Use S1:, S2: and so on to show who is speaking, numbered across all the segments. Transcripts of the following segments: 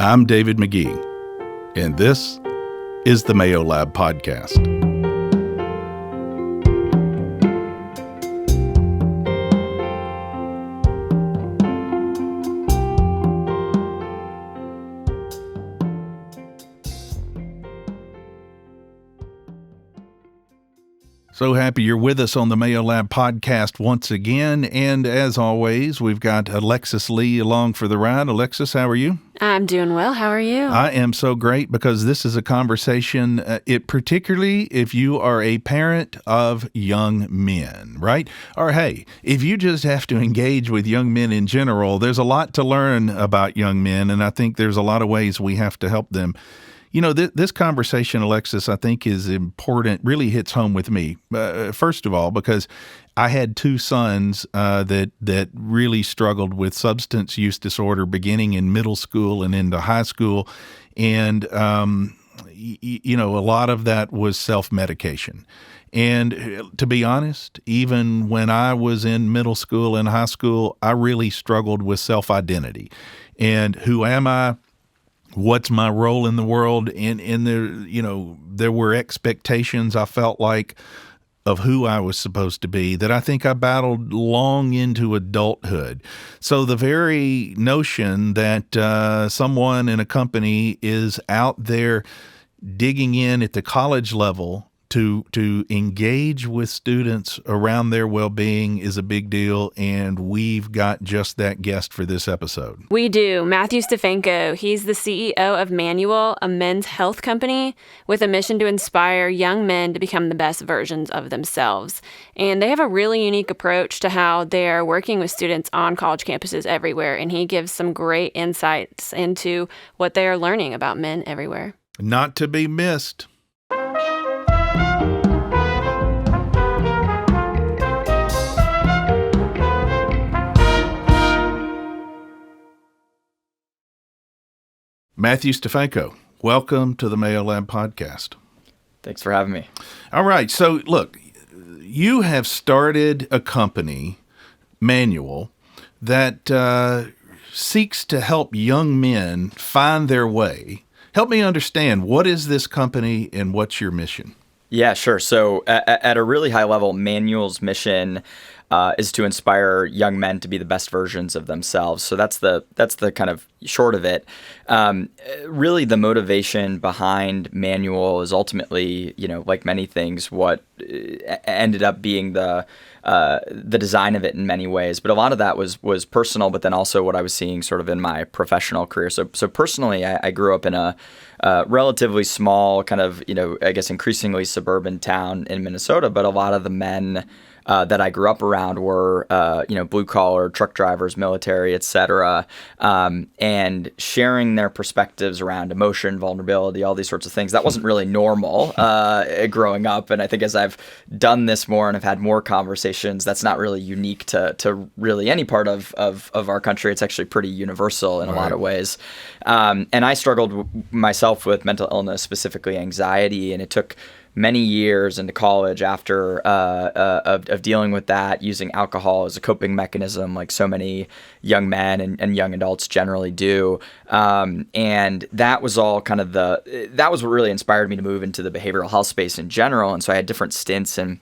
S1: I'm David McGee, and this is the Mayo Lab Podcast. So happy you're with us on the Mayo Lab Podcast once again. And as always, we've got Alexis Lee along for the ride. Alexis, how are you?
S2: I'm doing well. How are you?
S1: I am so great because this is a conversation, particularly if you are a parent of young men, right? Or hey, if you just have to engage with young men in general, there's a lot to learn about young men, and I think there's a lot of ways we have to help them. You know, this conversation, Alexis, I think is important, really hits home with me. First of all, because I had two sons that really struggled with substance use disorder beginning in middle school and into high school. And, a lot of that was self-medication. And to be honest, even when I was in middle school and high school, I really struggled with self-identity. And who am I? What's my role in the world? And there were expectations I felt like of who I was supposed to be that I think I battled long into adulthood. So the very notion that someone in a company is out there digging in at the college level to engage with students around their well-being is a big deal, and we've got just that guest for this episode.
S2: We do. Matthew Stefenko. He's the CEO of Manual, a men's health company with a mission to inspire young men to become the best versions of themselves. And they have a really unique approach to how they're working with students on college campuses everywhere, and he gives some great insights into what they are learning about men everywhere.
S1: Not to be missed. Matthew Stefanko, welcome to the Mayo Lab Podcast.
S3: Thanks for having me.
S1: All right. So, look, you have started a company, Manual, that seeks to help young men find their way. Help me understand, what is this company and what's your mission?
S3: Yeah, sure. So at a really high level, Manual's mission is to inspire young men to be the best versions of themselves. So that's the kind of short of it. Really, the motivation behind Manual is ultimately, like many things, what ended up being the design of it in many ways. But a lot of that was personal, but then also what I was seeing sort of in my professional career. So personally, I grew up in a relatively small kind of, I guess increasingly suburban town in Minnesota, but a lot of the men that I grew up around were, blue collar, truck drivers, military, et cetera, and sharing their perspectives around emotion, vulnerability, all these sorts of things. That wasn't really normal growing up. And I think as I've done this more and have had more conversations, that's not really unique to really any part of our country. It's actually pretty universal in a lot of ways. And I struggled myself with mental illness, specifically anxiety, and it took many years into college after of dealing with that, using alcohol as a coping mechanism, like so many young men and young adults generally do. And that was all kind of that was what really inspired me to move into the behavioral health space in general. And so I had different stints in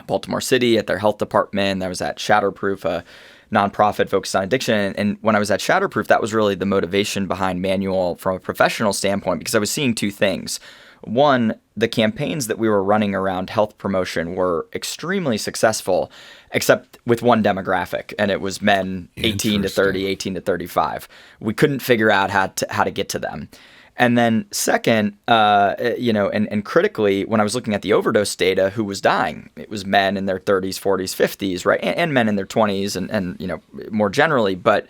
S3: Baltimore City at their health department. I was at Shatterproof, a nonprofit focused on addiction. And when I was at Shatterproof, that was really the motivation behind Manual from a professional standpoint, because I was seeing two things. One, the campaigns that we were running around health promotion were extremely successful, except with one demographic, and it was men 18 to 30, 18 to 35. We couldn't figure out how to get to them. And then second, and critically, when I was looking at the overdose data, who was dying? It was men in their 30s, 40s, 50s, right? And men in their 20s and more generally. But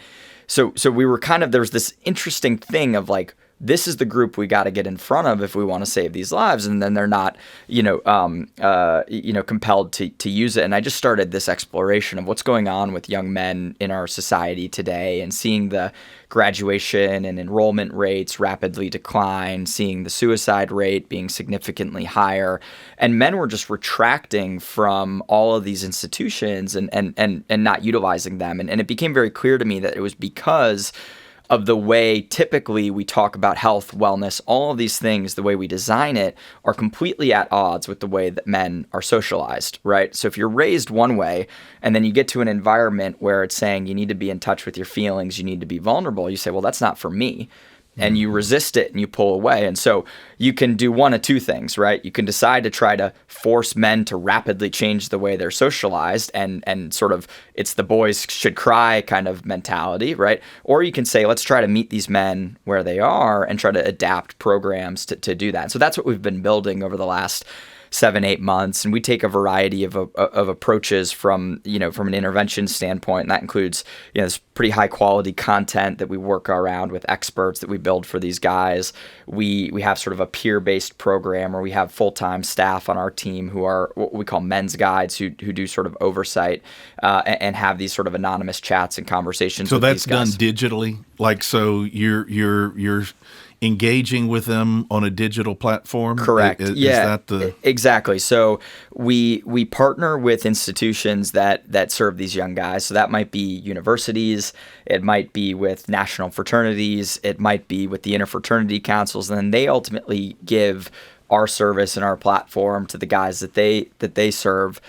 S3: so we were there was this interesting thing of like, this is the group we got to get in front of if we want to save these lives, and then they're not, compelled to use it. And I just started this exploration of what's going on with young men in our society today, and seeing the graduation and enrollment rates rapidly decline, seeing the suicide rate being significantly higher, and men were just retracting from all of these institutions and not utilizing them. And it became very clear to me that it was because of the way typically we talk about health, wellness, all of these things, the way we design it are completely at odds with the way that men are socialized, right? So if you're raised one way and then you get to an environment where it's saying you need to be in touch with your feelings, you need to be vulnerable, you say, well, that's not for me. And you resist it and you pull away. And so you can do one of two things, right? You can decide to try to force men to rapidly change the way they're socialized and sort of it's the boys should cry kind of mentality, right? Or you can say, let's try to meet these men where they are and try to adapt programs to do that. So that's what we've been building over the last 7-8 months, and we take a variety of approaches from an intervention standpoint, and that includes this pretty high quality content that we work around with experts that we build for these guys. We have sort of a peer-based program where we have full-time staff on our team who are what we call men's guides who do sort of oversight and have these sort of anonymous chats and conversations.
S1: So
S3: with
S1: that's
S3: these guys.
S1: done digitally, like so you're engaging with them on a digital platform?
S3: Correct.
S1: Is
S3: yeah,
S1: that
S3: exactly. So we partner with institutions that serve these young guys. So that might be universities, it might be with national fraternities, it might be with the interfraternity councils, and then they ultimately give our service and our platform to the guys that they serve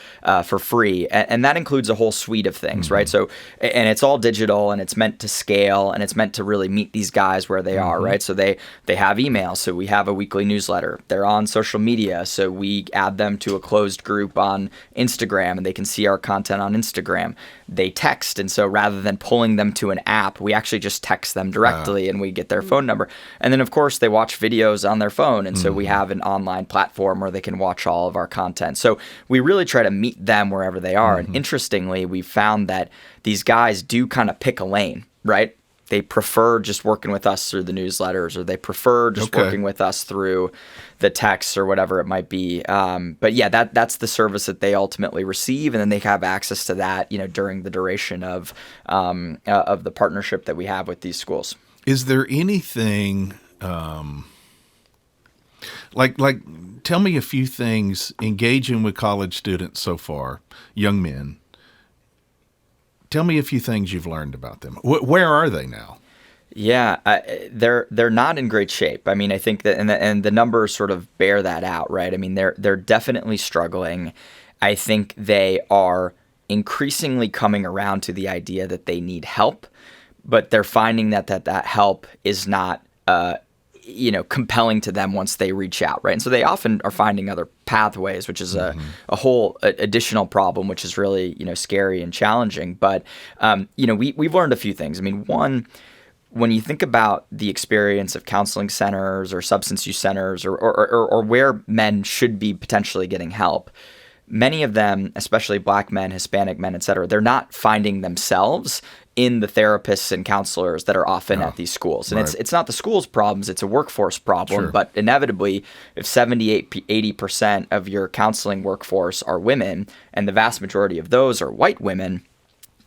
S3: for free, and that includes a whole suite of things, right? So, and it's all digital, and it's meant to scale, and it's meant to really meet these guys where they are, right? So they have email, so we have a weekly newsletter. They're on social media, so we add them to a closed group on Instagram, and they can see our content on Instagram. They text, and so rather than pulling them to an app, we actually just text them directly, and we get their phone number. And then, of course, they watch videos on their phone, and so we have an online platform where they can watch all of our content. So we really try to meet them wherever they are. And interestingly, we found that these guys do kind of pick a lane, right? They prefer just working with us through the newsletters, or they prefer just working with us through the texts or whatever it might be. But yeah, that's the service that they ultimately receive, and then they have access to that, during the duration of the partnership that we have with these schools.
S1: Is there anything like tell me a few things engaging with college students so far, young men. Tell me a few things you've learned about them. Where are they now?
S3: Yeah, they're not in great shape. I mean, I think that and the numbers sort of bear that out, right? I mean, they're definitely struggling. I think they are increasingly coming around to the idea that they need help, but they're finding that help is not compelling to them once they reach out, right? And so they often are finding other pathways, which is a whole additional problem, which is really, scary and challenging. But, we've learned a few things. I mean, one, when you think about the experience of counseling centers or substance use centers or where men should be potentially getting help, many of them, especially Black men, Hispanic men, et cetera, they're not finding themselves in the therapists and counselors that are often at these schools. And it's not the school's problems, it's a workforce problem. Sure. But inevitably, if 80% of your counseling workforce are women, and the vast majority of those are white women,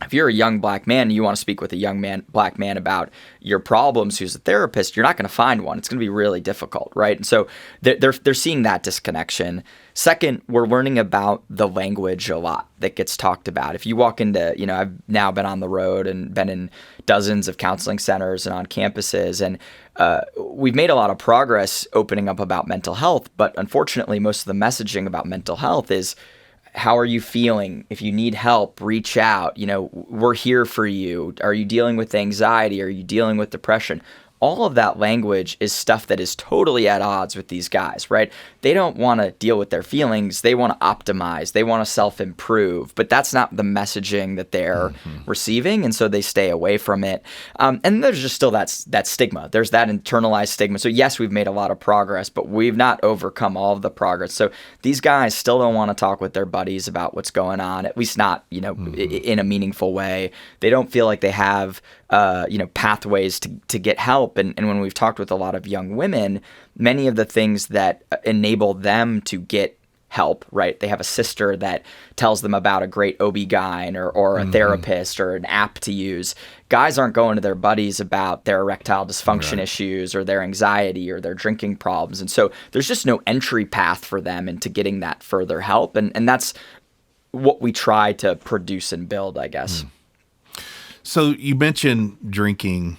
S3: if you're a young Black man and you want to speak with a Black man about your problems who's a therapist, you're not going to find one. It's going to be really difficult, right? And so they're seeing that disconnection. Second, we're learning about the language a lot that gets talked about. If you walk into, I've now been on the road and been in dozens of counseling centers and on campuses, and we've made a lot of progress opening up about mental health, but unfortunately, most of the messaging about mental health is, how are you feeling? If you need help, reach out. We're here for you. Are you dealing with anxiety? Are you dealing with depression? All of that language is stuff that is totally at odds with these guys, right? They don't want to deal with their feelings. They want to optimize. They want to self-improve. But that's not the messaging that they're receiving, and so they stay away from it. And there's just still that stigma. There's that internalized stigma. So yes, we've made a lot of progress, but we've not overcome all of the progress. So these guys still don't want to talk with their buddies about what's going on, at least not, in a meaningful way. They don't feel like they have pathways to get help. And when we've talked with a lot of young women, many of the things that enable them to get help, right? They have a sister that tells them about a great OB-GYN or a therapist or an app to use. Guys aren't going to their buddies about their erectile dysfunction issues or their anxiety or their drinking problems. And so there's just no entry path for them into getting that further help. And that's what we try to produce and build, I guess.
S1: So you mentioned drinking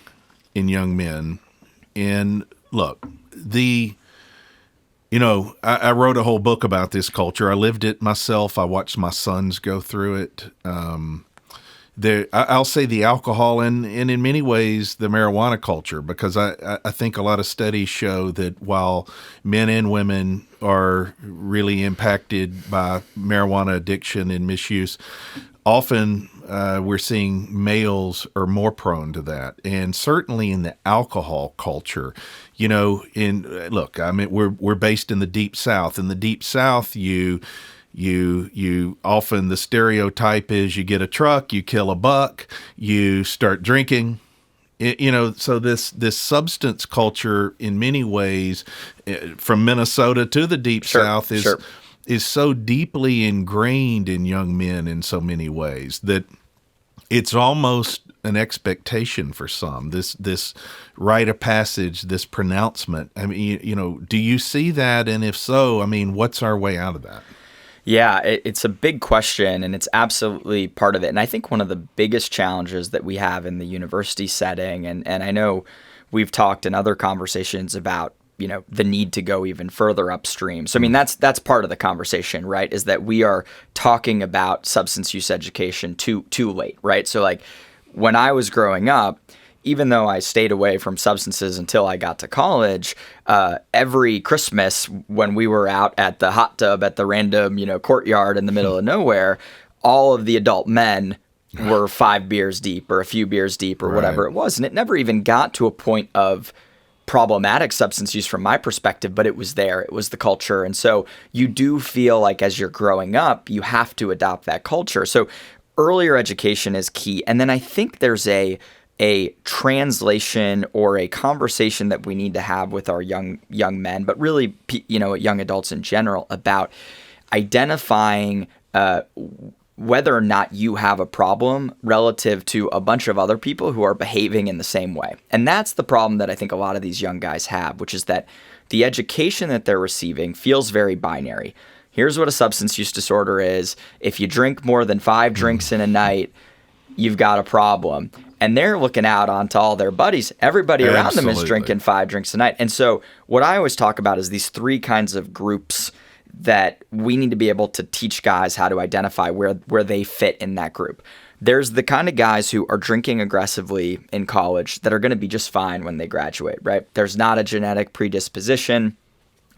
S1: in young men. And look, I wrote a whole book about this culture. I lived it myself. I watched my sons go through it. I'll say the alcohol and in many ways the marijuana culture, because I think a lot of studies show that while men and women are really impacted by marijuana addiction and misuse, often we're seeing males are more prone to that. And certainly in the alcohol culture, we're based in the Deep South. In the Deep South, you often, the stereotype is you get a truck, you kill a buck, you start drinking. So this substance culture in many ways, from Minnesota to the Deep South is so deeply ingrained in young men in so many ways that it's almost an expectation for some, this rite of passage, this pronouncement. I mean, do you see that? And if so, I mean, what's our way out of that?
S3: Yeah, it's a big question, and it's absolutely part of it. And I think one of the biggest challenges that we have in the university setting, and I know we've talked in other conversations about, the need to go even further upstream. So, I mean, that's part of the conversation, right? Is that we are talking about substance use education too late, right? So, like, when I was growing up, even though I stayed away from substances until I got to college, every Christmas when we were out at the hot tub at the random, courtyard in the middle of nowhere, all of the adult men were 5 beers deep or a few beers deep or whatever it was. And it never even got to a point of problematic substance use from my perspective, but it was there. It was the culture. And so you do feel like as you're growing up, you have to adopt that culture. So earlier education is key. And then I think there's a translation or a conversation that we need to have with our young men, but really, young adults in general, about identifying whether or not you have a problem relative to a bunch of other people who are behaving in the same way. And that's the problem that I think a lot of these young guys have, which is that the education that they're receiving feels very binary. Here's what a substance use disorder is. If you drink more than 5 drinks in a night, you've got a problem. And they're looking out onto all their buddies. Everybody around them is drinking 5 drinks a night. And so what I always talk about is these 3 kinds of groups that we need to be able to teach guys how to identify where they fit in that group. There's the kind of guys who are drinking aggressively in college that are going to be just fine when they graduate, right? There's not a genetic predisposition.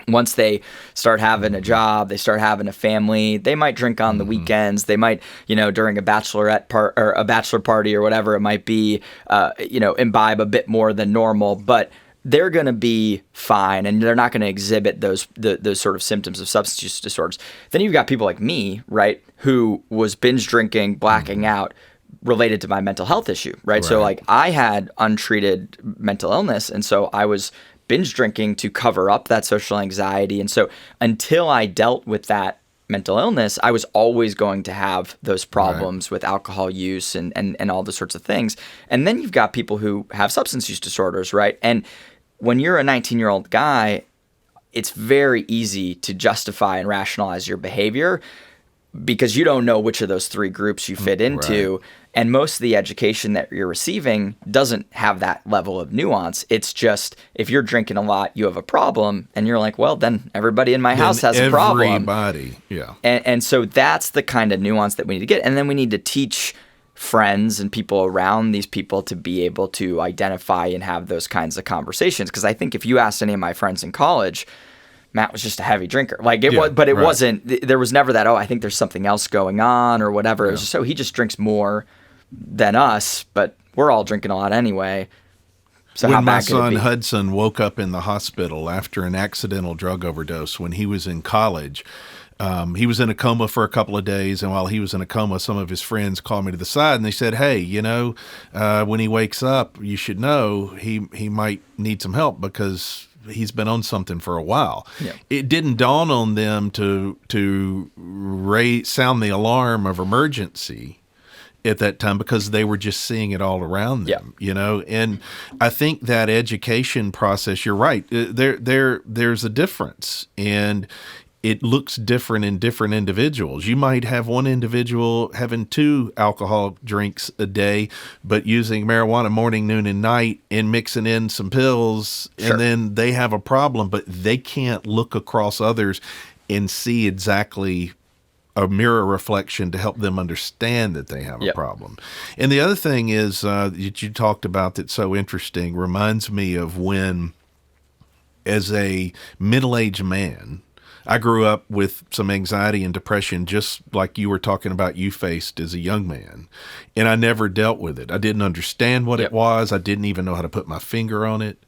S3: Once they start having a job, they start having a family, they might drink on the weekends. They might, during a bachelorette or a bachelor party or whatever it might be, imbibe a bit more than normal, but they're going to be fine and they're not going to exhibit those sort of symptoms of substance use disorders. Then you've got people like me, right, who was binge drinking, blacking out related to my mental health issue, right? So like I had untreated mental illness, and so I was binge drinking to cover up that social anxiety. And so until I dealt with that mental illness, I was always going to have those problems with alcohol use and all those sorts of things. And then you've got people who have substance use disorders, right? And when you're a 19-year-old guy, it's very easy to justify and rationalize your behavior because you don't know which of those 3 groups you fit into. And most of the education that you're receiving doesn't have that level of nuance. It's just, if you're drinking a lot, you have a problem. And you're like, well, then everybody in my house has a problem.
S1: Everybody, yeah.
S3: And so that's the kind of nuance that we need to get. And then we need to teach friends and people around these people to be able to identify and have those kinds of conversations. Because I think if you asked any of my friends in college, Matt was just a heavy drinker. Like it was, but it wasn't, there was never that, I think there's something else going on or whatever. It was just, he just drinks more than us, but we're all drinking a lot anyway. So
S1: when my son Hudson woke up in the hospital after an accidental drug overdose when he was in college, he was in a coma for a couple of days, and while he was in a coma, some of his friends called me to the side and they said, "Hey, when he wakes up, you should know he might need some help because he's been on something for a while." Yeah. It didn't dawn on them to sound the alarm of emergency at that time because they were just seeing it all around them, And I think that education process, you're right. There's a difference, and it looks different in different individuals. You might have one individual having 2 alcohol drinks a day, but using marijuana morning, noon, and night and mixing in some pills,
S3: Sure.
S1: and then they have a problem, but they can't look across others and see exactly a mirror reflection to help them understand that they have a
S3: Yep.
S1: problem. And the other thing is that you talked about that's so interesting, reminds me of when, as a middle-aged man, I grew up with some anxiety and depression, just like you were talking about you faced as a young man. And I never dealt with it. I didn't understand what
S3: Yep.
S1: it was. I didn't even know how to put my finger on it.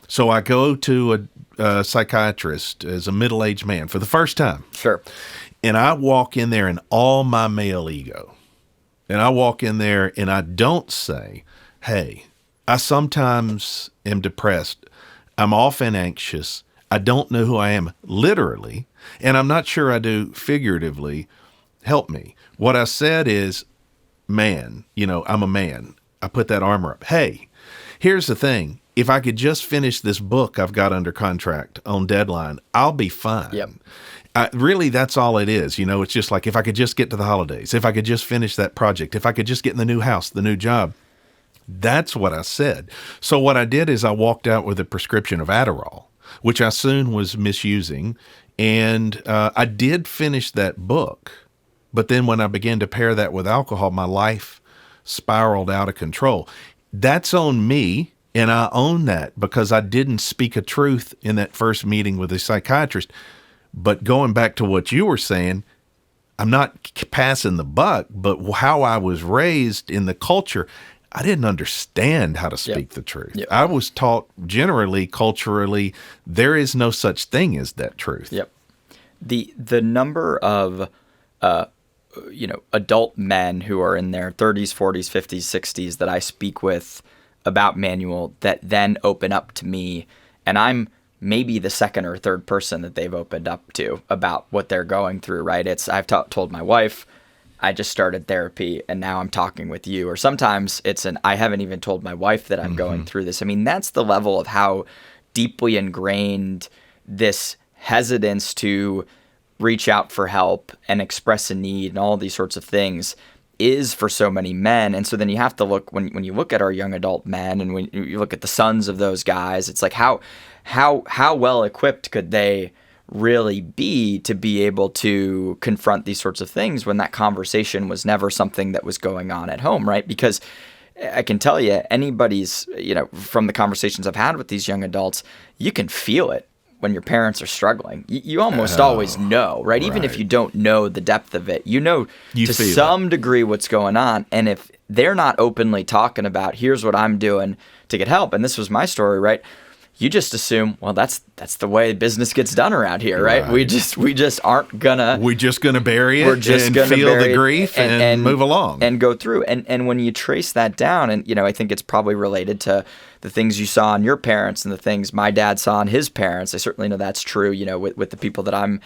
S1: So I go to a psychiatrist as a middle-aged man for the first time.
S3: Sure.
S1: And I walk in there in all my male ego. And I walk in there and I don't say, hey, I sometimes am depressed. I'm often anxious. I don't know who I am literally, and I'm not sure I do figuratively. Help me. What I said is, man, I'm a man. I put that armor up. Hey, here's the thing. If I could just finish this book I've got under contract on deadline, I'll be fine.
S3: Yep.
S1: Really, that's all it is. It's just like if I could just get to the holidays, if I could just finish that project, if I could just get in the new house, the new job. That's what I said. So what I did is I walked out with a prescription of Adderall, which I soon was misusing. And I did finish that book. But then when I began to pair that with alcohol, my life spiraled out of control. That's on me. And I own that because I didn't speak a truth in that first meeting with a psychiatrist. But going back to what you were saying, I'm not passing the buck, but how I was raised in the culture, I didn't understand how to speak the truth.
S3: Yep.
S1: I was taught generally, culturally, there is no such thing as that truth.
S3: Yep. The number of adult men who are in their 30s, 40s, 50s, 60s that I speak with about Manual that then open up to me, and I'm maybe the second or third person that they've opened up to about what they're going through, right? I've told my wife, I just started therapy and now I'm talking with you. Or sometimes I haven't even told my wife that I'm going through this. I mean, that's the level of how deeply ingrained this hesitance to reach out for help and express a need and all these sorts of things is for so many men. And so then you have to look, when you look at our young adult men and when you look at the sons of those guys, it's like how well equipped could they really be to be able to confront these sorts of things when that conversation was never something that was going on at home, right? Because I can tell you, anybody's, from the conversations I've had with these young adults, you can feel it when your parents are struggling. You almost always know, right? Even if you don't know the depth of it, you to some degree what's going on. And if they're not openly talking about, here's what I'm doing to get help, and this was my story, right? You just assume, well, that's the way business gets done around here, right? We just aren't gonna.
S1: We're just gonna bury it.
S3: We're just
S1: and
S3: gonna
S1: feel
S3: bury
S1: the grief and move along
S3: and go through. And when you trace that down, and I think it's probably related to the things you saw in your parents and the things my dad saw in his parents. I certainly know that's true. with the people that I'm,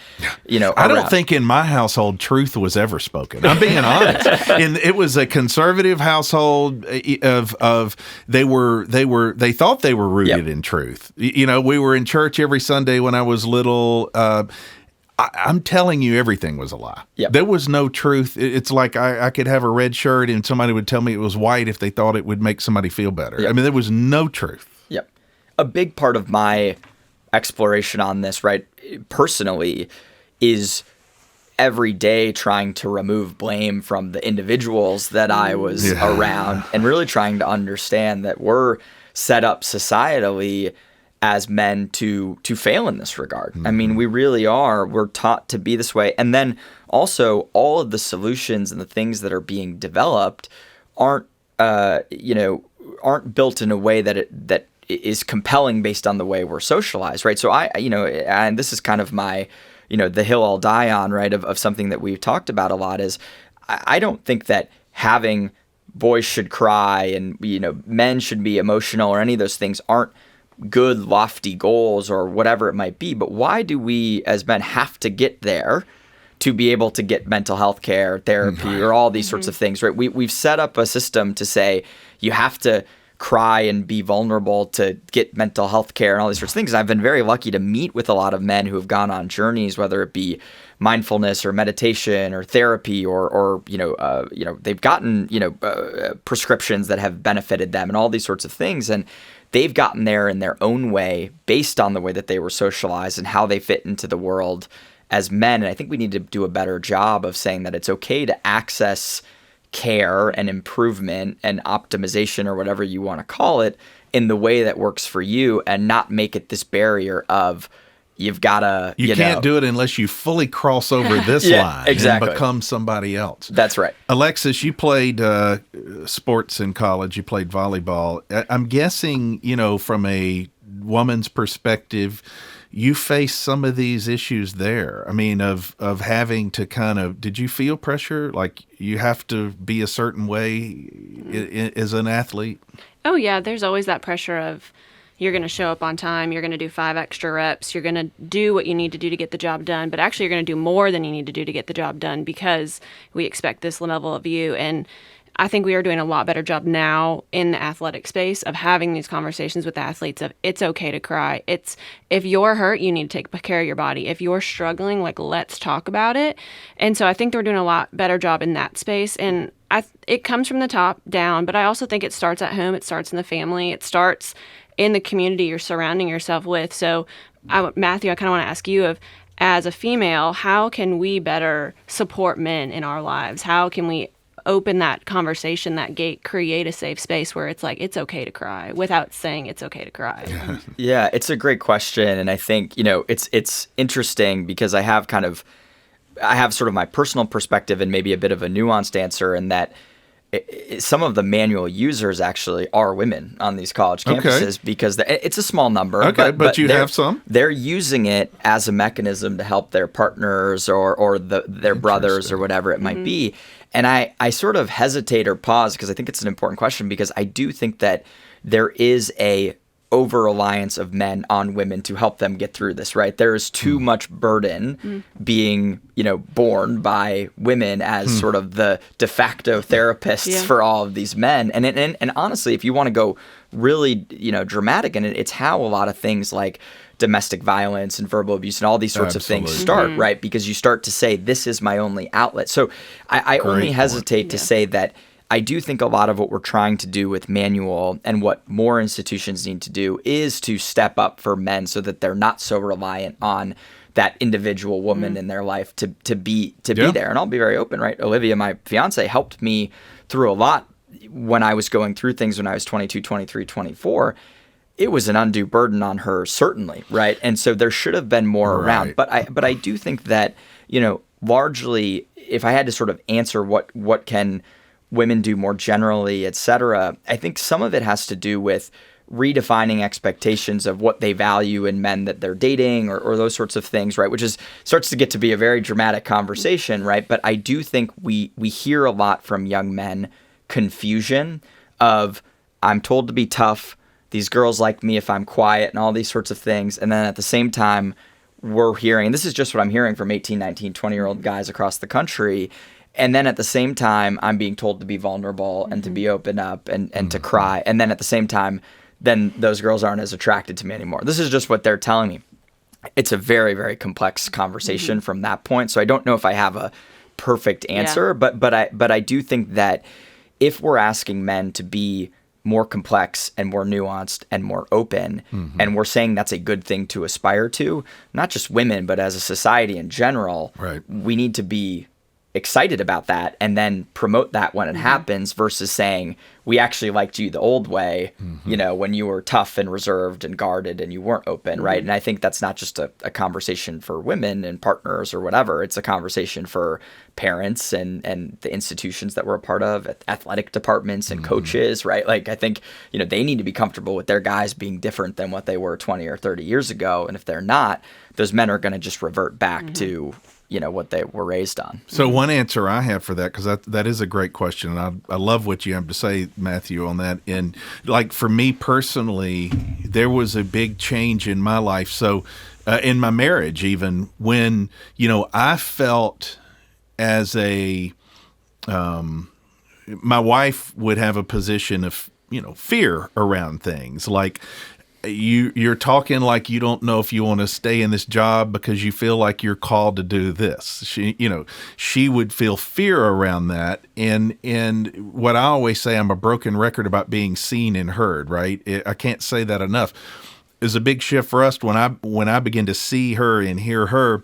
S1: I don't think in my household truth was ever spoken. I'm being honest. And it was a conservative household of they thought they were rooted in truth. We were in church every Sunday when I was little. I'm telling you, everything was a lie.
S3: Yep.
S1: There was no truth. It's like I could have a red shirt and somebody would tell me it was white if they thought it would make somebody feel better.
S3: Yep.
S1: I mean, there was no truth.
S3: Yep. A big part of my exploration on this, right, personally, is every day trying to remove blame from the individuals that I was around and really trying to understand that we're set up societally as men to fail in this regard. I mean, we really are. We're taught to be this way. And then also all of the solutions and the things that are being developed aren't built in a way that is compelling based on the way we're socialized, right? So and this is kind of my, the hill I'll die on, right, of something that we've talked about a lot is I don't think that having boys should cry and, men should be emotional or any of those things aren't good, lofty goals or whatever it might be. But why do we as men have to get there to be able to get mental health care, therapy, or all these sorts of things, right? We've set up a system to say you have to cry and be vulnerable to get mental health care and all these sorts of things. I've been very lucky to meet with a lot of men who have gone on journeys, whether it be mindfulness or meditation or therapy or they've gotten prescriptions that have benefited them and all these sorts of things, and they've gotten there in their own way based on the way that they were socialized and how they fit into the world as men. And I think we need to do a better job of saying that it's okay to access care and improvement and optimization or whatever you want to call it in the way that works for you, and not make it this barrier of you've got to,
S1: you can't do it unless you fully cross over this line
S3: exactly.
S1: and become somebody else.
S3: That's right.
S1: Alexis, you played sports in college. You played volleyball. I'm guessing, from a woman's perspective, you face some of these issues there. I mean, of having to did you feel pressure? Like you have to be a certain way as an athlete?
S2: Oh, yeah. There's always that pressure of you're going to show up on time. You're going to do 5 extra reps. You're going to do what you need to do to get the job done. But actually, you're going to do more than you need to do to get the job done because we expect this level of you. And I think we are doing a lot better job now in the athletic space of having these conversations with athletes of it's okay to cry. It's if you're hurt, you need to take care of your body. If you're struggling, let's talk about it. And so I think we're doing a lot better job in that space. And it comes from the top down, but I also think it starts at home. It starts in the family. It starts in the community you're surrounding yourself with. So Matthew, I kind of want to ask you as a female, how can we better support men in our lives? How can we open that conversation, that gate, create a safe space where it's it's okay to cry without saying it's okay to cry?
S3: Yeah, it's a great question. And I think, it's interesting because I have sort of my personal perspective and maybe a bit of a nuanced answer in that some of the manual users actually are women on these college campuses because it's a small number.
S1: Okay, but you have some?
S3: They're using it as a mechanism to help their partners or their brothers or whatever it might be. And I sort of hesitate or pause because I think it's an important question, because I do think that there is a over-reliance of men on women to help them get through this, right? There is too much burden being, borne by women as sort of the de facto therapists for all of these men. And honestly, if you want to go really, dramatic in it, it's how a lot of things like domestic violence and verbal abuse and all these sorts of things start, right? Because you start to say, this is my only outlet. So I only hesitate to say that I do think a lot of what we're trying to do with Manual and what more institutions need to do is to step up for men so that they're not so reliant on that individual woman in their life to be there. And I'll be very open, right? Olivia, my fiance, helped me through a lot when I was going through things when I was 22, 23, 24. It was an undue burden on her, certainly, right? And so there should have been more around. But I do think that, largely, if I had to sort of answer what can women do more generally, et cetera, I think some of it has to do with redefining expectations of what they value in men that they're dating or those sorts of things, right? Which starts to get to be a very dramatic conversation, right? But I do think we hear a lot from young men confusion of, I'm told to be tough, these girls like me if I'm quiet and all these sorts of things. And then at the same time, we're hearing, this is just what I'm hearing from 18, 19, 20-year-old guys across the country. And then at the same time, I'm being told to be vulnerable and to be open up and to cry. And then at the same time, then those girls aren't as attracted to me anymore. This is just what they're telling me. It's a very, very complex conversation from that point. So I don't know if I have a perfect answer, but I do think that if we're asking men to be more complex and more nuanced and more open, and we're saying that's a good thing to aspire to, not just women, but as a society in general, we need to be excited about that and then promote that when it happens versus saying we actually liked you the old way, when you were tough and reserved and guarded and you weren't open, right? And I think that's not just a conversation for women and partners or whatever. It's a conversation for parents and the institutions that we're a part of, athletic departments and coaches, right? Like I think, they need to be comfortable with their guys being different than what they were 20 or 30 years ago. And if they're not, those men are going to just revert back to what they were raised on.
S1: So one answer I have for that, because that is a great question, and I love what you have to say, Matthew, on that. And like for me personally, there was a big change in my life. So in my marriage, even when, I felt as my wife would have a position of fear around things. Like you're talking like you don't know if you want to stay in this job because you feel like you're called to do this. She would feel fear around that. And what I always say, I'm a broken record about being seen and heard, right? I can't say that enough. It's a big shift for us when I begin to see her and hear her,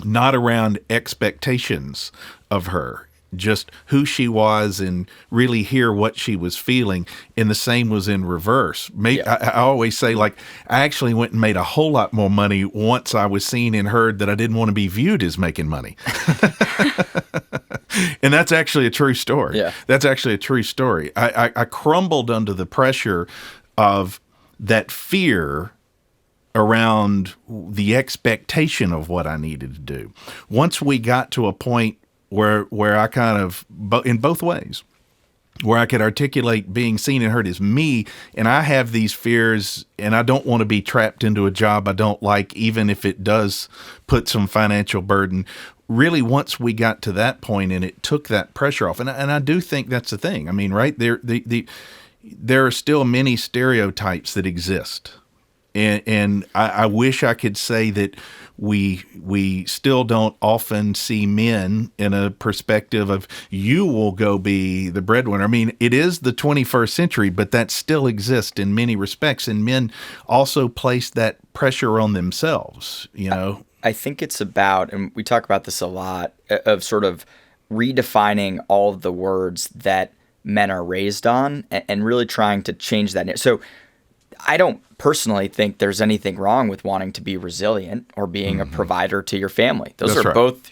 S1: not around expectations of her, just who she was, and really hear what she was feeling. And the same was in reverse. I always say, like, I actually went and made a whole lot more money once I was seen and heard that I didn't want to be viewed as making money. And that's actually a true story.
S3: Yeah.
S1: That's actually a true story. I crumbled under the pressure of that fear around the expectation of what I needed to do. Once we got to a point where I kind of, in both ways, where I could articulate being seen and heard as me, and I have these fears, and I don't want to be trapped into a job I don't like, even if it does put some financial burden. Really, once we got to that point and it took that pressure off, and I do think that's the thing. I mean, right, there are still many stereotypes that exist. And I wish I could say that we still don't often see men in a perspective of, you will go be the breadwinner. I mean, it is the 21st century, but that still exists in many respects. And men also place that pressure on themselves,
S3: I think it's about, and we talk about this a lot, of sort of redefining all of the words that men are raised on and really trying to change that. So I don't personally think there's anything wrong with wanting to be resilient or being a provider to your family. Those
S1: That's
S3: are
S1: right.
S3: both,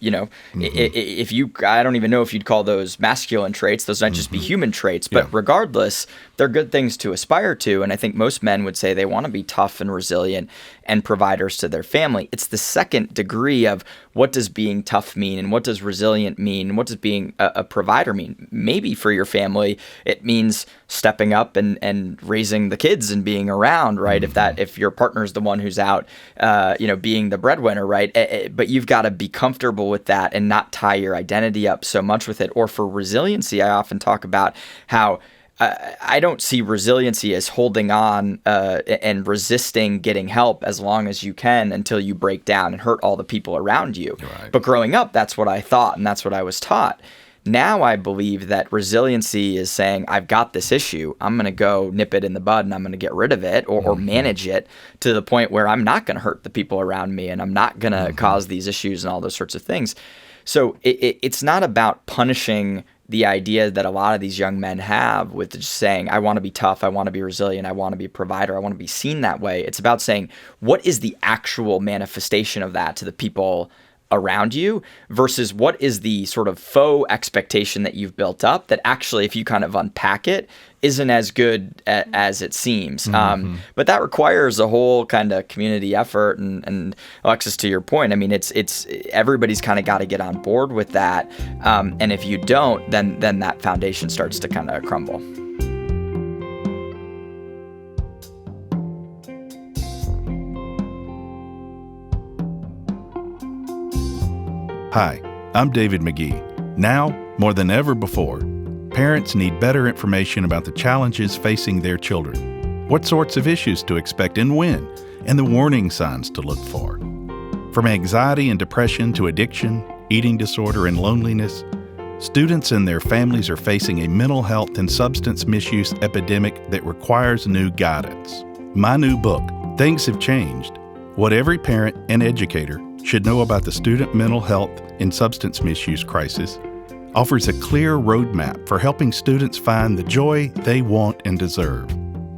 S3: if you, I don't even know if you'd call those masculine traits. Those might just be human traits, but regardless, they're good things to aspire to. And I think most men would say they want to be tough and resilient and providers to their family. It's the second degree of, what does being tough mean, and what does resilient mean, and what does being a provider mean? Maybe for your family, it means stepping up and raising the kids and being around, right? If your partner's the one who's out, being the breadwinner, right? But you've got to be comfortable with that and not tie your identity up so much with it. Or for resiliency, I often talk about how I don't see resiliency as holding on and resisting getting help as long as you can until you break down and hurt all the people around you.
S1: Right.
S3: But growing up, that's what I thought, and that's what I was taught. Now I believe that resiliency is saying, I've got this issue, I'm going to go nip it in the bud, and I'm going to get rid of it or manage it to the point where I'm not going to hurt the people around me, and I'm not going to cause these issues and all those sorts of things. So it's not about punishing the idea that a lot of these young men have with just saying, I want to be tough, I want to be resilient, I want to be a provider, I want to be seen that way. It's about saying, what is the actual manifestation of that to the people around you versus what is the sort of faux expectation that you've built up that actually, if you kind of unpack it, isn't as good as it seems. But that requires a whole kind of community effort. And Alexis, to your point, I mean, it's everybody's kind of got to get on board with that. And if you don't, then that foundation starts to kind of crumble.
S1: Hi, I'm David McGee. Now, more than ever before, parents need better information about the challenges facing their children, what sorts of issues to expect and when, and the warning signs to look for. From anxiety and depression to addiction, eating disorder, and loneliness, students and their families are facing a mental health and substance misuse epidemic that requires new guidance. My new book, Things Have Changed: What Every Parent and Educator Should Know About the Student Mental Health and Substance Misuse Crisis, offers a clear roadmap for helping students find the joy they want and deserve.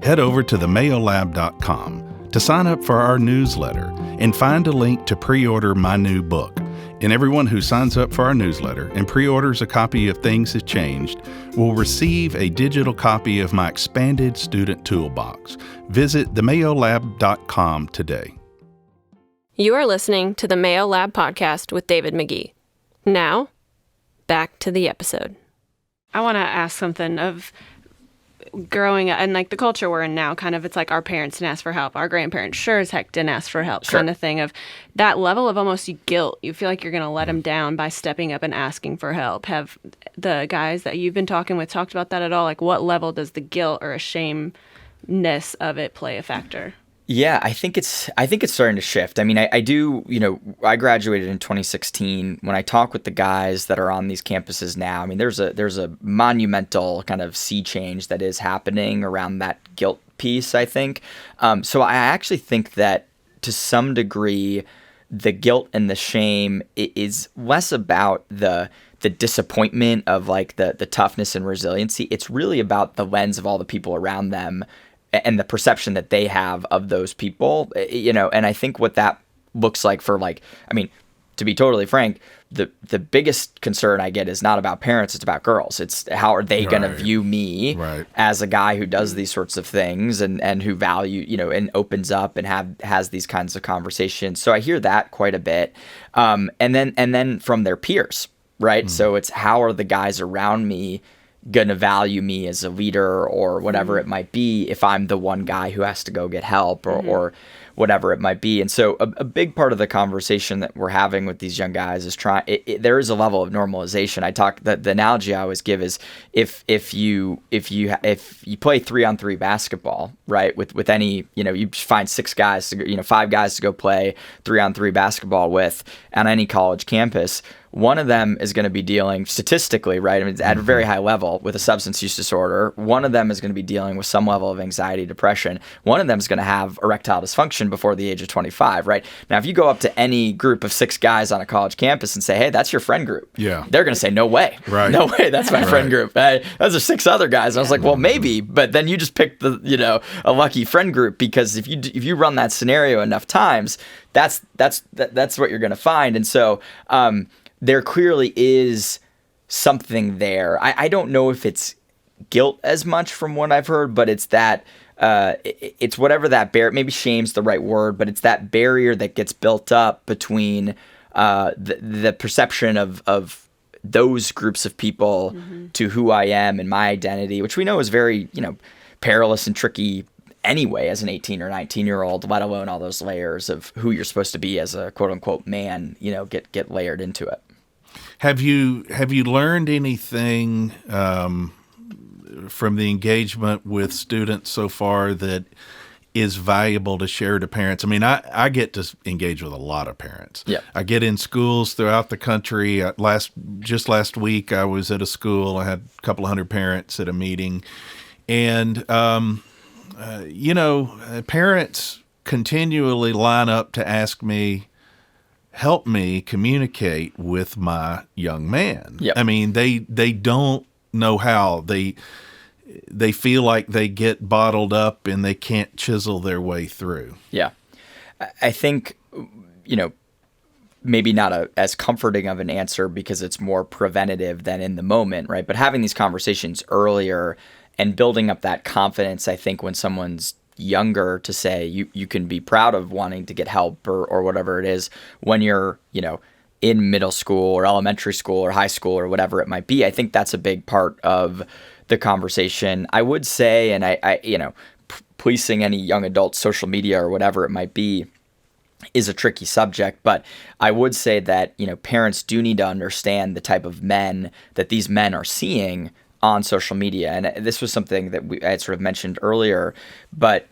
S1: Head over to themayolab.com to sign up for our newsletter and find a link to pre-order my new book. And everyone who signs up for our newsletter and pre-orders a copy of Things Have Changed will receive a digital copy of my expanded student toolbox. Visit themayolab.com today.
S2: You are listening to the Mayo Lab podcast with David McGee. Now, back to the episode. I want to ask something of growing up and like the culture we're in now, kind of it's like our parents didn't ask for help, our grandparents sure as heck didn't ask for help, kind of thing, of that level of almost guilt. You feel like you're going to let them down by stepping up and asking for help. Have the guys that you've been talking with talked about that at all? Like, what level does the guilt or ashamedness of it play a factor?
S3: Yeah, I think it's starting to shift. I mean, I do, I graduated in 2016. When I talk with the guys that are on these campuses now, I mean, there's a monumental kind of sea change that is happening around that guilt piece, I think. So I actually think that to some degree, the guilt and the shame is less about the disappointment of like the toughness and resiliency. It's really about the lens of all the people around them and the perception that they have of those people, and I think what that looks like for to be totally frank, the biggest concern I get is not about parents, it's about girls. It's how are they going to view me as a guy who does these sorts of things and who value, and opens up and has these kinds of conversations. So I hear that quite a bit. And then from their peers, right? So it's how are the guys around me gonna value me as a leader or whatever it might be if I'm the one guy who has to go get help or whatever it might be. And so a big part of the conversation that we're having with these young guys is there is a level of normalization. The analogy I always give is if you play 3-on-3 basketball, right, with any, you find 5 guys to go play 3-on-3 basketball with on any college campus. One of them is going to be dealing statistically, right? I mean, at a very high level with a substance use disorder. One of them is going to be dealing with some level of anxiety, depression. One of them is going to have erectile dysfunction before the age of 25, right? Now, if you go up to any group of 6 guys on a college campus and say, hey, that's your friend group. Yeah. They're going to say, no way. Right. No way. That's my friend group. Hey, those are 6 other guys. And I was like, well, maybe, but then you just picked a lucky friend group, because if you run that scenario enough times, that's what you're going to find. And so, there clearly is something there. I don't know if it's guilt as much from what I've heard, but it's that it's whatever that maybe shame's the right word, but it's that barrier that gets built up between the perception of those groups of people to who I am and my identity, which we know is very, perilous and tricky anyway as an 18 or 19-year-old, let alone all those layers of who you're supposed to be as a quote-unquote man, get layered into it.
S1: Have you learned anything from the engagement with students so far that is valuable to share to parents? I mean, I get to engage with a lot of parents. Yeah. I get in schools throughout the country. Just last week, I was at a school. I had a couple of hundred parents at a meeting. And, parents continually line up to ask me, help me communicate with my young man. Yep. I mean, they don't know how. They feel like they get bottled up and they can't chisel their way through.
S3: Yeah. I think, maybe not as comforting of an answer because it's more preventative than in the moment, right? But having these conversations earlier and building up that confidence, I think when someone's younger, to say you can be proud of wanting to get help or whatever it is when you're, in middle school or elementary school or high school or whatever it might be. I think that's a big part of the conversation. I would say, and I policing any young adult social media or whatever it might be is a tricky subject, but I would say that, parents do need to understand the type of men that these men are seeing on social media. And this was something that I had sort of mentioned earlier, but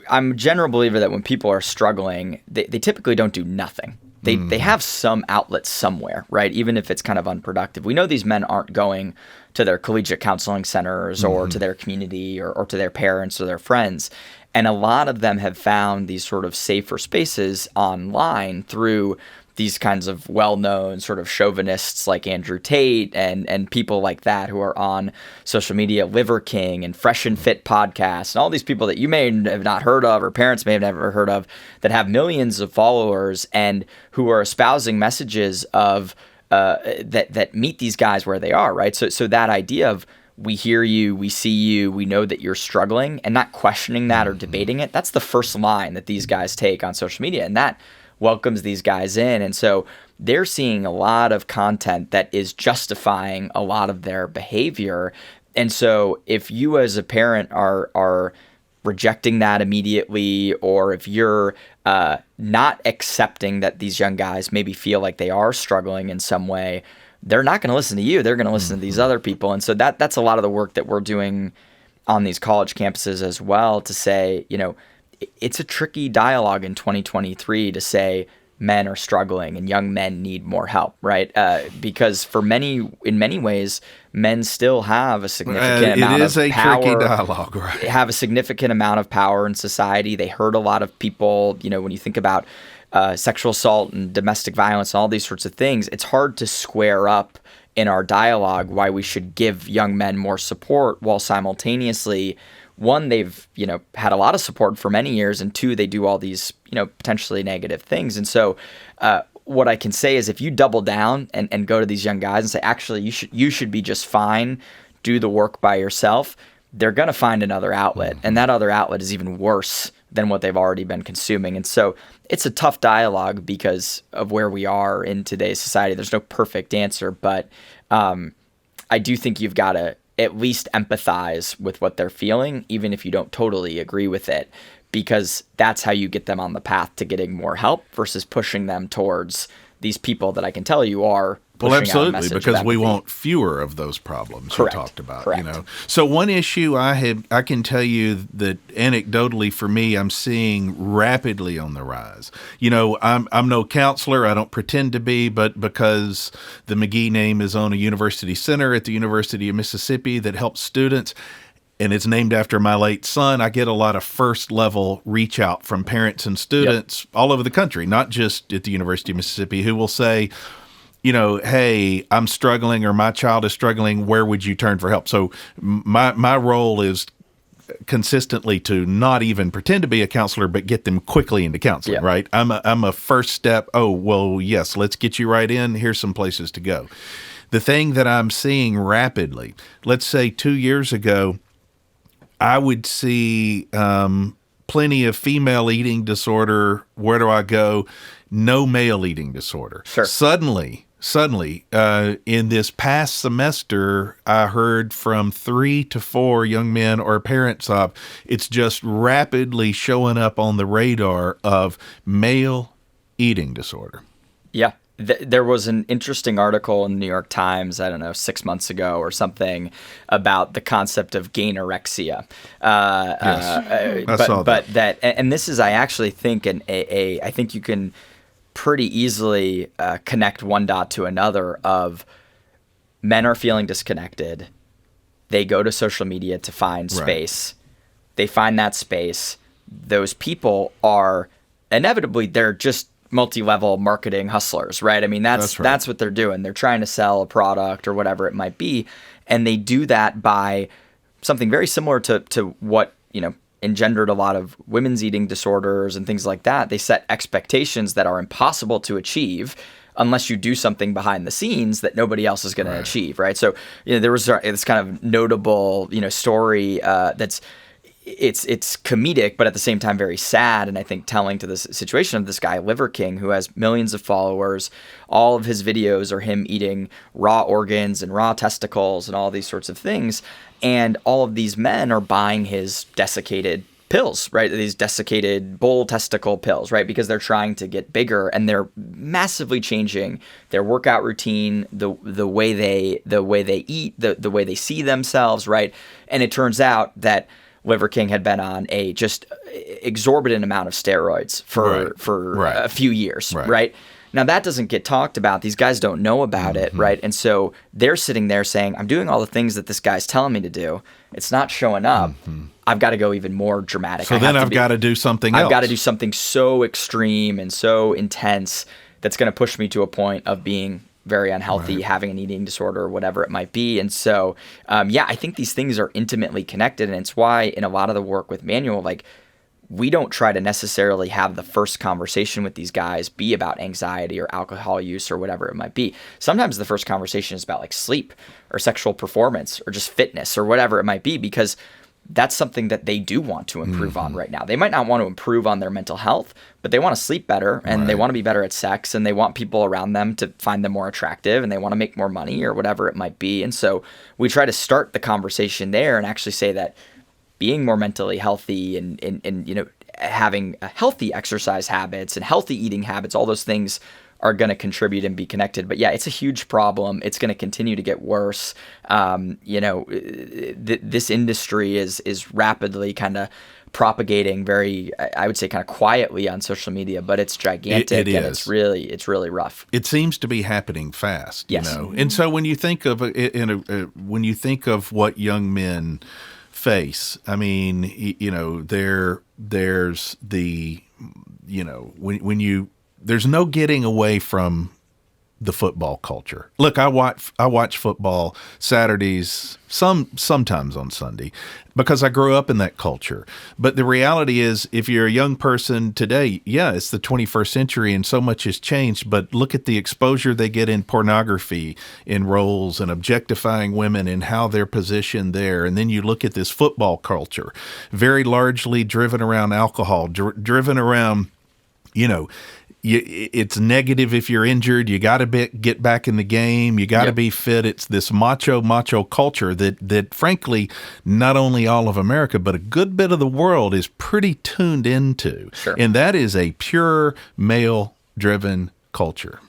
S3: I'm a general believer that when people are struggling, they typically don't do nothing. They have some outlet somewhere, right? Even if it's kind of unproductive. We know these men aren't going to their collegiate counseling centers or to their community or to their parents or their friends. And a lot of them have found these sort of safer spaces online through these kinds of well-known sort of chauvinists like Andrew Tate and people like that who are on social media, Liver King and Fresh and Fit podcasts, and all these people that you may have not heard of or parents may have never heard of that have millions of followers and who are espousing messages of that meet these guys where they are, right? So that idea of we hear you, we see you, we know that you're struggling, and not questioning that or debating it, that's the first line that these guys take on social media, and that welcomes these guys in. And so they're seeing a lot of content that is justifying a lot of their behavior. And so if you as a parent are rejecting that immediately, or if you're not accepting that these young guys maybe feel like they are struggling in some way, they're not going to listen to you. They're going to listen to these other people. And so that's a lot of the work that we're doing on these college campuses as well, to say, it's a tricky dialogue in 2023 to say men are struggling and young men need more help, right? Because in many ways, men still have a significant amount of power. It is a tricky
S1: dialogue, right?
S3: Have a significant amount of power in society. They hurt a lot of people. When you think about sexual assault and domestic violence and all these sorts of things, it's hard to square up in our dialogue why we should give young men more support while simultaneously, one, they've had a lot of support for many years, and two, they do all these potentially negative things. And so what I can say is, if you double down and go to these young guys and say, actually, you should be just fine, do the work by yourself, they're going to find another outlet, and that other outlet is even worse than what they've already been consuming. And so it's a tough dialogue because of where we are in today's society. There's no perfect answer, but I do think you've got to at least empathize with what they're feeling, even if you don't totally agree with it, because that's how you get them on the path to getting more help versus pushing them towards these people that I can tell you are pushing out a
S1: absolutely,
S3: message
S1: because
S3: of
S1: we
S3: empathy.
S1: want fewer of those problems
S3: Correct.
S1: you talked about.
S3: Correct.
S1: So one issue I can tell you that anecdotally for me, I'm seeing rapidly on the rise. I'm no counselor. I don't pretend to be, but because the McGee name is on a university center at the University of Mississippi that helps students, and it's named after my late son, I get a lot of first-level reach out from parents and students all over the country, not just at the University of Mississippi, who will say, hey, I'm struggling, or my child is struggling. Where would you turn for help? So my role is consistently to not even pretend to be a counselor, but get them quickly into counseling, right? I'm a first step. Oh, well, yes, let's get you right in. Here's some places to go. The thing that I'm seeing rapidly, let's say 2 years ago, I would see plenty of female eating disorder. Where do I go? No male eating disorder.
S3: Sure.
S1: Suddenly, in this past semester, I heard from 3 to 4 young men or parents of, it's just rapidly showing up on the radar of male eating disorder.
S3: Yeah. There was an interesting article in the New York Times, I don't know, 6 months ago or something, about the concept of gainorexia.
S1: Yes, I saw that.
S3: And this is, I actually think, I think you can pretty easily connect one dot to another of men are feeling disconnected. They go to social media to find space. They find that space. Those right. are inevitably, they're just multi-level marketing hustlers, right? I mean, that's what they're doing. They're trying to sell a product or whatever it might be. And they do that by something very similar to what, engendered a lot of women's eating disorders and things like that. They set expectations that are impossible to achieve unless you do something behind the scenes that nobody else is going to achieve, right? So, there was this kind of notable, story that's it's comedic, but at the same time very sad, and I think telling to this situation of this guy, Liver King, who has millions of followers. All of his videos are him eating raw organs and raw testicles and all these sorts of things, and all of these men are buying his desiccated pills, right? These desiccated bull testicle pills, right? Because they're trying to get bigger, and they're massively changing their workout routine, the way they eat, the way they see themselves, right? And it turns out that Liver King had been on a just exorbitant amount of steroids for a few years, right? Now, that doesn't get talked about. These guys don't know about it, right? And so they're sitting there saying, I'm doing all the things that this guy's telling me to do. It's not showing up. I've got to go even more dramatic.
S1: So then I've got to do something else.
S3: I've got to do something so extreme and so intense that's going to push me to a point of being very unhealthy, having an eating disorder, or whatever it might be. And so, I think these things are intimately connected. And it's why in a lot of the work with Manual, we don't try to necessarily have the first conversation with these guys be about anxiety or alcohol use or whatever it might be. Sometimes the first conversation is about sleep or sexual performance or just fitness or whatever it might be, because that's something that they do want to improve on right now. They might not want to improve on their mental health, but they want to sleep better, and they want to be better at sex, and they want people around them to find them more attractive, and they want to make more money or whatever it might be. And so we try to start the conversation there and actually say that being more mentally healthy and having healthy exercise habits and healthy eating habits, all those things are going to contribute and be connected. But yeah, it's a huge problem. It's going to continue to get worse. This industry is rapidly kind of propagating very, I would say, kind of quietly on social media, but it's gigantic.
S1: It
S3: and
S1: is.
S3: It's really rough.
S1: It seems to be happening fast,
S3: Yes.
S1: And so when you think of when you think of what young men face, I mean, there's the, when you there's no getting away from the football culture. Look, I watch football Saturdays, sometimes on Sunday, because I grew up in that culture. But the reality is, if you're a young person today, yeah, it's the 21st century and so much has changed, but look at the exposure they get in pornography, in roles, and objectifying women and how they're positioned there. And then you look at this football culture, very largely driven around alcohol, driven around, it's negative if you're injured. You got to get back in the game. You got to be fit. It's this macho culture that, frankly, not only all of America, but a good bit of the world is pretty tuned into.
S3: Sure.
S1: And that is a pure male-driven culture.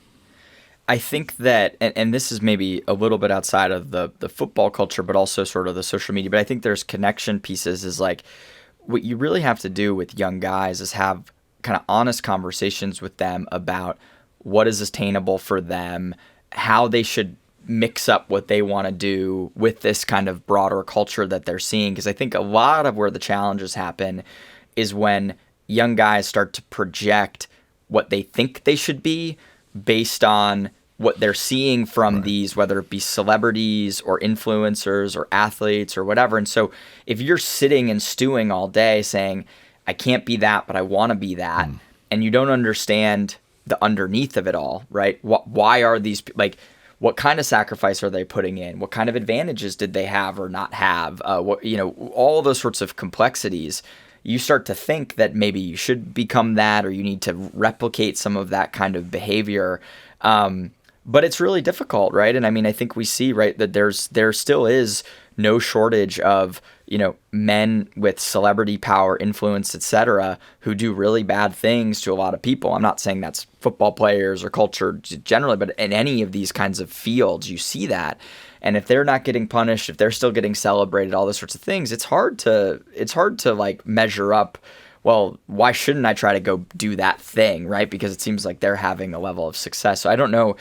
S3: I think that, and this is maybe a little bit outside of the football culture, but also sort of the social media, but I think there's connection pieces is like what you really have to do with young guys is have kind of honest conversations with them about what is attainable for them, how they should mix up what they want to do with this kind of broader culture that they're seeing. Because I think a lot of where the challenges happen is when young guys start to project what they think they should be based on what they're seeing from these, whether it be celebrities or influencers or athletes or whatever. And so if you're sitting and stewing all day saying, I can't be that, but I want to be that. And you don't understand the underneath of it all, right? Why are these, like, what kind of sacrifice are they putting in? What kind of advantages did they have or not have? All those sorts of complexities. You start to think that maybe you should become that, or you need to replicate some of that kind of behavior. But it's really difficult, right? And I mean, I think we see, right, that there still is no shortage of, men with celebrity power, influence, etc., who do really bad things to a lot of people. I'm not saying that's football players or culture generally, but in any of these kinds of fields, you see that. And if they're not getting punished, if they're still getting celebrated, all those sorts of things, it's hard to like measure up. Well, why shouldn't I try to go do that thing, right? Because it seems like they're having a level of success. So I don't know.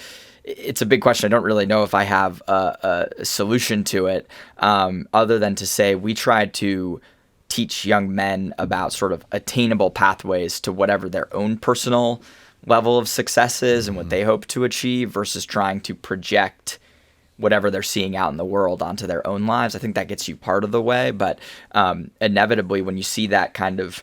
S3: It's a big question. I don't really know if I have a solution to it, other than to say we try to teach young men about sort of attainable pathways to whatever their own personal level of success is and what they hope to achieve versus trying to project whatever they're seeing out in the world onto their own lives. I think that gets you part of the way, but inevitably when you see that kind of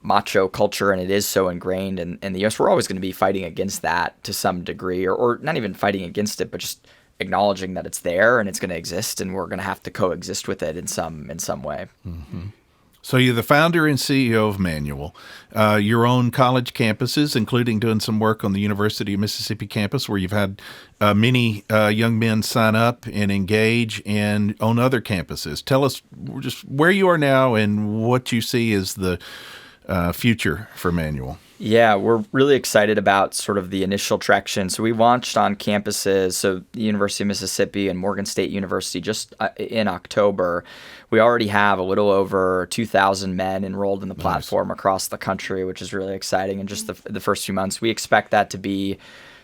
S3: macho culture and it is so ingrained in the U.S., we're always going to be fighting against that to some degree, or not even fighting against it, but just acknowledging that it's there and it's going to exist and we're going to have to coexist with it in some way.
S1: Mm-hmm. So you're the founder and CEO of Manual, your own college campuses, including doing some work on the University of Mississippi campus where you've had many young men sign up and engage, and on other campuses. Tell us just where you are now and what you see as the future for Manual.
S3: Yeah, we're really excited about sort of the initial traction. So we launched on campuses, so the University of Mississippi and Morgan State University just in October. We already have a little over 2,000 men enrolled in the platform across the country, which is really exciting in just the first few months. We expect that to be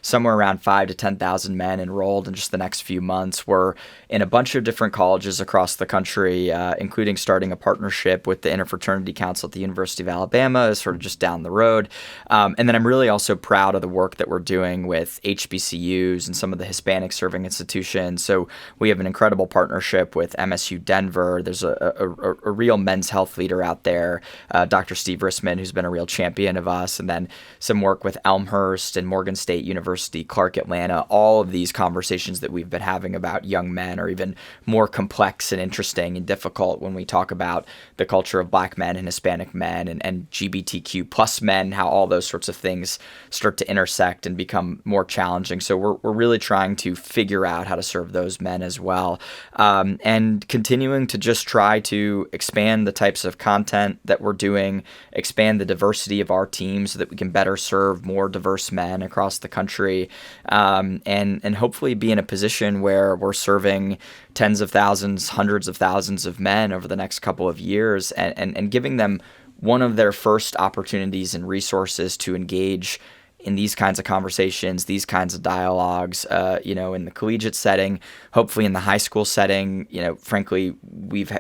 S3: somewhere around 5,000 to 10,000 men enrolled in just the next few months. We're in a bunch of different colleges across the country, including starting a partnership with the Interfraternity Council at the University of Alabama, sort of just down the road. And then I'm really also proud of the work that we're doing with HBCUs and some of the Hispanic serving institutions. So we have an incredible partnership with MSU Denver. There's a real men's health leader out there, Dr. Steve Rissman, who's been a real champion of us. And then some work with Elmhurst and Morgan State University University, Clark Atlanta, all of these conversations that we've been having about young men are even more complex and interesting and difficult when we talk about the culture of Black men and Hispanic men and GBTQ plus men, how all those sorts of things start to intersect and become more challenging. So we're really trying to figure out how to serve those men as well, and continuing to just try to expand the types of content that we're doing, expand the diversity of our team so that we can better serve more diverse men across the country, and hopefully be in a position where we're serving tens of thousands, hundreds of thousands of men over the next couple of years, and giving them one of their first opportunities and resources to engage in these kinds of conversations, these kinds of dialogues, in the collegiate setting, hopefully in the high school setting. Frankly, we've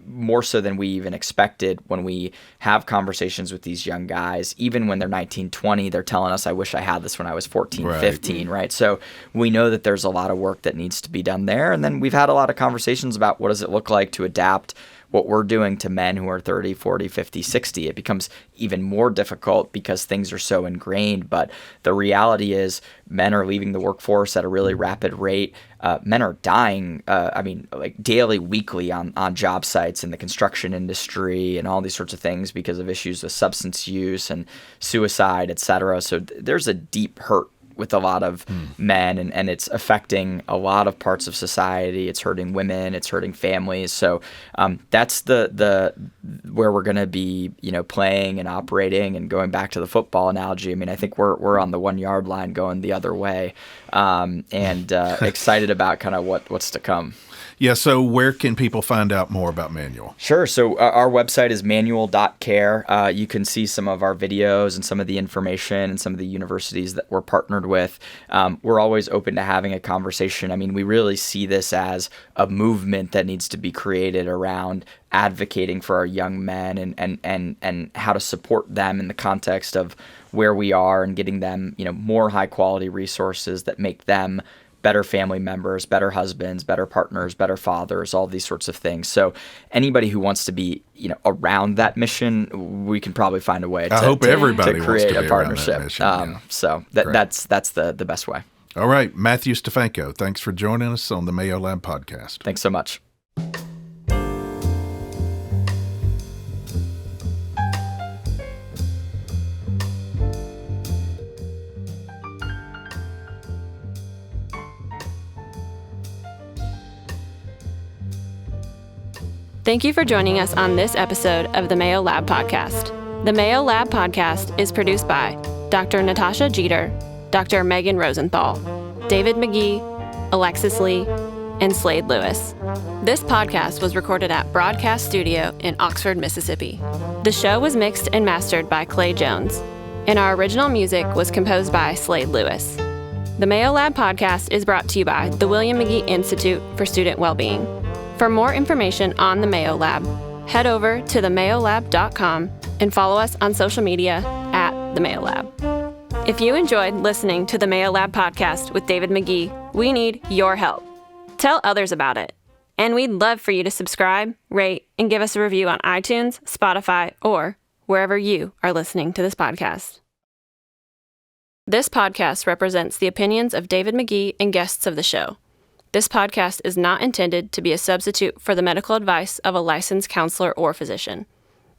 S3: more so than we even expected when we have conversations with these young guys, even when they're 19, 20, they're telling us, I wish I had this when I was 14, 15, right? So we know that there's a lot of work that needs to be done there. And then we've had a lot of conversations about what does it look like to adapt what we're doing to men who are 30, 40, 50, 60. It becomes even more difficult because things are so ingrained. But the reality is men are leaving the workforce at a really rapid rate. Men are dying, daily, weekly on job sites in the construction industry and all these sorts of things because of issues with substance use and suicide, et cetera. So there's a deep hurt with a lot of men, and it's affecting a lot of parts of society. It's hurting women, it's hurting families. So that's the where we're going to be, playing and operating. And going back to the football analogy, I think we're on the 1 yard line going the other way, and excited about kind of what's to come.
S1: Yeah, so where can people find out more about Manual?
S3: Sure. So our website is manual.care. You can see some of our videos and some of the information and some of the universities that we're partnered with. We're always open to having a conversation. We really see this as a movement that needs to be created around advocating for our young men and how to support them in the context of where we are and getting them, more high quality resources that make them better family members, better husbands, better partners, better fathers, all these sorts of things. So anybody who wants to be, around that mission, we can probably find a way to create a partnership.
S1: Mission,
S3: So that's the best way.
S1: All right. Matthew Stefanko, thanks for joining us on the Mayo Lab podcast.
S3: Thanks so much.
S2: Thank you for joining us on this episode of the Mayo Lab Podcast. The Mayo Lab Podcast is produced by Dr. Natasha Jeter, Dr. Megan Rosenthal, David McGee, Alexis Lee, and Slade Lewis. This podcast was recorded at Broadcast Studio in Oxford, Mississippi. The show was mixed and mastered by Clay Jones, and our original music was composed by Slade Lewis. The Mayo Lab Podcast is brought to you by the William McGee Institute for Student Wellbeing. For more information on the Mayo Lab, head over to themayolab.com and follow us on social media at the Mayo Lab. If you enjoyed listening to the Mayo Lab podcast with David McGee, we need your help. Tell others about it. And we'd love for you to subscribe, rate, and give us a review on iTunes, Spotify, or wherever you are listening to this podcast. This podcast represents the opinions of David McGee and guests of the show. This podcast is not intended to be a substitute for the medical advice of a licensed counselor or physician.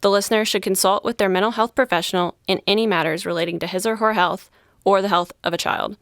S2: The listener should consult with their mental health professional in any matters relating to his or her health or the health of a child.